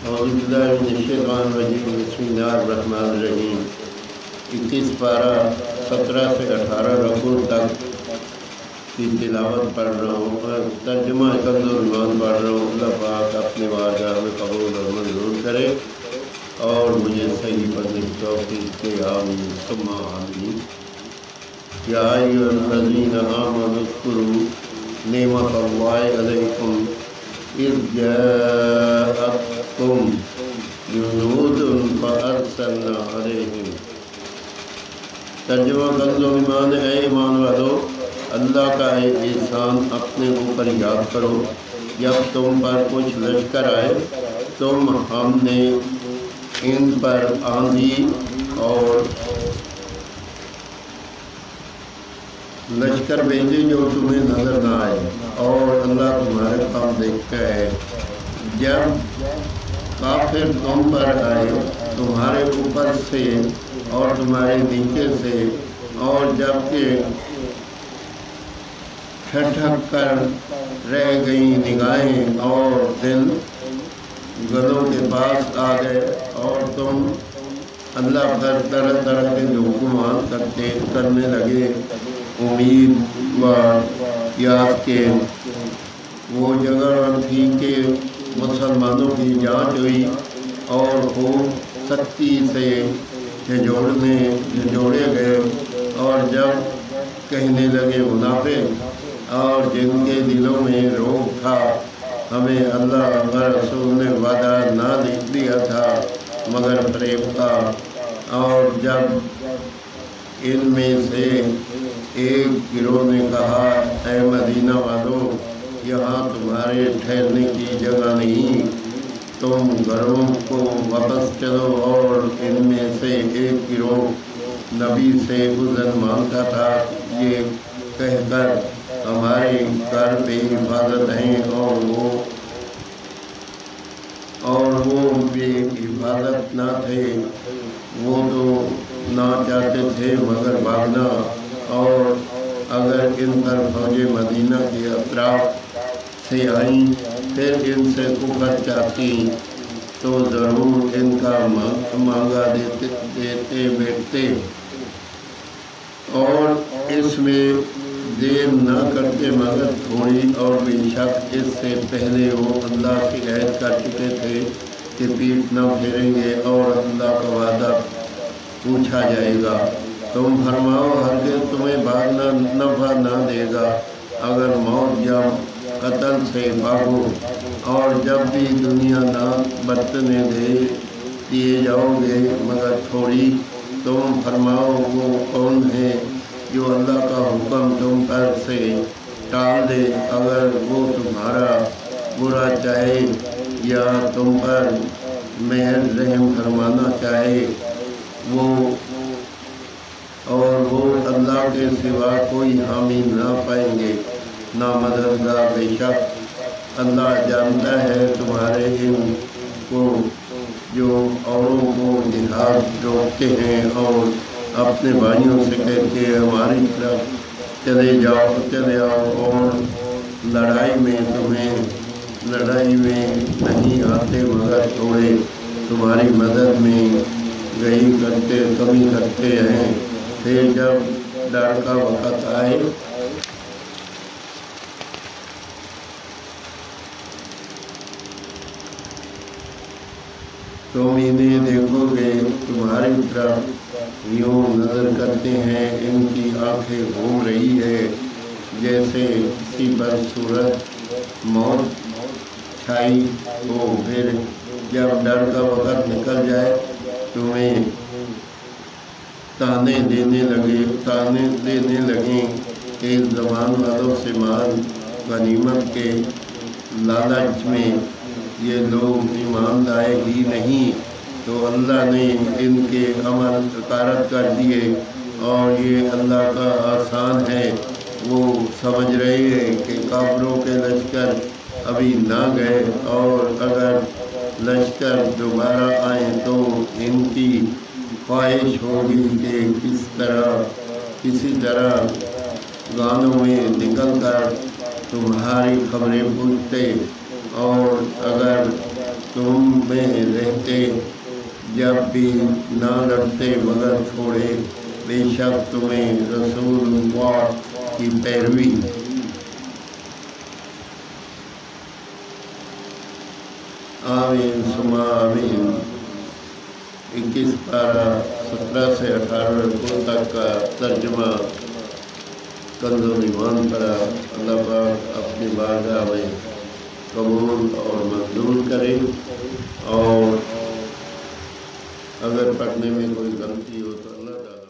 اعوذ باللہ من الشیطان الرجیم بسم اللہ الرحمن الرحیم 21 پارہ 17 سے 18 رکوع تک کی تلاوت پڑھ رہا ہوں، ترجمہ کنز الایمان پڑھ رہا ہوں۔ اللہ پاک اپنے بارگاہ میں قبول اور منظور کرے اور مجھے صحیح پڑھنے کی توفیق دے، آمین ثم آمین۔ یا ایھا الذین آمنوا اذکروا نعمت اللہ علیکم اذ جاءتکم جنود فارسلنا علیہم۔ ترجمہ کنز الایمان، اے ایمان والو، اللہ کا احسان اپنے اوپر یاد کرو۔ جب تم پر کچھ لشکر آئے ہم نے ان پر آندھی اور لشکر بھیجے جو تمہیں نظر نہ آئے، اور اللہ تمہارے کام دیکھتا ہے۔ جب کافر تم پر آئے تمہارے اوپر سے اور تمہارے نیچے سے، اور جب کہ ٹھٹک کر رہ گئیں نگاہیں اور دل گلوں کے پاس آ گئے، اور تم اللہ پر طرح طرح کے حکمات کرنے لگے، امید و یاد کے وہ جگہ تھی کہ مسلمانوں کی جانچ ہوئی اور خوب سختی سے جھنجھوڑے گئے، اور جب کہنے لگے منافق اور جن کے دلوں میں روگ تھا، ہمیں اللہ اور رسول نے وعدہ نہ لکھ دیا تھا مگر فریب کا، اور جب ان میں سے ایک گروہ نے کہا، اے مدینہ والو، یہاں تمہارے ٹھہرنے کی جگہ نہیں، تم گھروں کو واپس چلو، اور ان میں سے ایک گروہ نبی سے اذن مانگتا تھا، یہ کہہ کر ہمارے گھر بے حفاظت ہیں، اور وہ بے حفاظت نہ تھے، وہ تو نہ چاہتے تھے مگر بھاگنا، اور اگر ان پر فوج مدینہ کے اطراف سے آئیں پھر ان سے کفر چاہتی تو ضرور ان کا مانگا دیتے بیٹھتے، اور اس میں دیر نہ کرتے مگر تھوڑی، اور بے شک اس سے پہلے وہ اللہ سے عہد کر چکے تھے کہ پیٹھ نہ پھیریں گے اور اللہ کا وعدہ پوچھا جائے گا۔ تم فرماؤ، ہرگز تمہیں بھاگنا نفع نہ دے گا اگر موت یا قتل سے بھاگو، اور جب بھی دنیا نہ برتنے دیے جاؤ گے مگر تھوڑی۔ تم فرماؤ، وہ کون ہے جو اللہ کا حکم تم پر سے ٹال دے، اگر وہ تمہارا برا چاہے یا تم پر مہر رحم فرمانا چاہے، اور وہ اللہ کے سوا کوئی حامی نہ پائیں گے نہ مددگار۔ بے شک اللہ جانتا ہے تمہارے ان کو جو اوروں کو جہاد روکتے ہیں اور اپنے بھائیوں سے کہتے ہیں ہماری طرف چلے آؤ، اور لڑائی میں نہیں آتے مگر تھوڑے تمہاری مدد میں کمی کرتے ہیں، پھر جب ڈر کا وقت آئے تم انہیں دیکھو گے تمہاری طرف یوں نظر کرتے ہیں، ان کی آنکھیں گھوم رہی ہے جیسے کسی پر صورت موت چھائی ہو، پھر جب ڈر کا وقت نکل جائے تمہیں تانے دینے لگیں کہ زبان والوں سے مال غنیمت کے لالچ میں یہ لوگ ایمان لائے ہی نہیں، تو اللہ نے ان کے عمل غارت کر دیے، اور یہ اللہ کا احسان ہے۔ وہ سمجھ رہے ہیں کہ کافروں کے لشکر ابھی نہ گئے، اور اگر لشکر دوبارہ آئیں تو ان کی خواہش ہوگی کہ کسی طرح گانوں میں نکل کر تمہاری خبریں پوچھتے، اور اگر تم میں رہتے جب بھی نہ لڑتے مگر چھوڑے، بے شک تمہیں رسول اللہ کی پیروی۔ آمین ثم آمین۔ 21 پارہ 17 سے 18 رکوع تک کا ترجمہ کنز ایمان پڑھا۔ اللہ پاک اپنی بارگاہ میں قبول اور منظور کرے، اور اگر پڑھنے میں کوئی غلطی ہو تو اللہ تعالیٰ